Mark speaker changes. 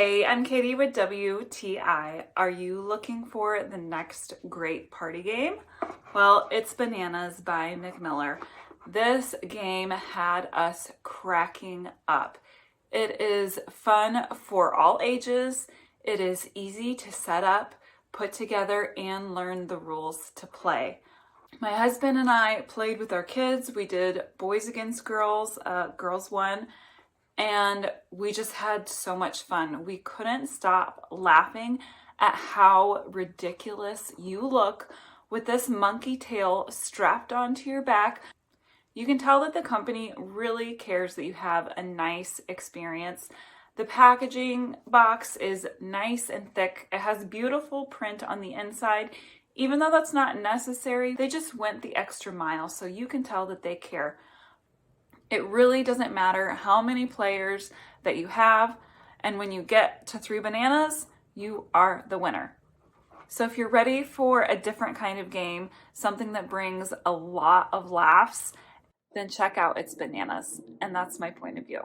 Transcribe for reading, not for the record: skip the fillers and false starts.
Speaker 1: Hey, I'm Katie with WTI. Are you looking for the next great party game? Well, it's Bananas by MCMILLER. This game had us cracking up. It is fun for all ages. It is easy to set up, put together, and learn the rules to play. My husband and I played with our kids. We did boys against girls, girls won. And we just had so much fun. We couldn't stop laughing at how ridiculous you look with this monkey tail strapped onto your back. You can tell that the company really cares that you have a nice experience. The packaging box is nice and thick. It has beautiful print on the inside. Even though that's not necessary, they just went the extra mile, so you can tell that they care. It really doesn't matter how many players that you have, and when you get to 3 bananas, you are the winner. So if you're ready for a different kind of game, something that brings a lot of laughs, then check out It's Bananas, and that's my point of view.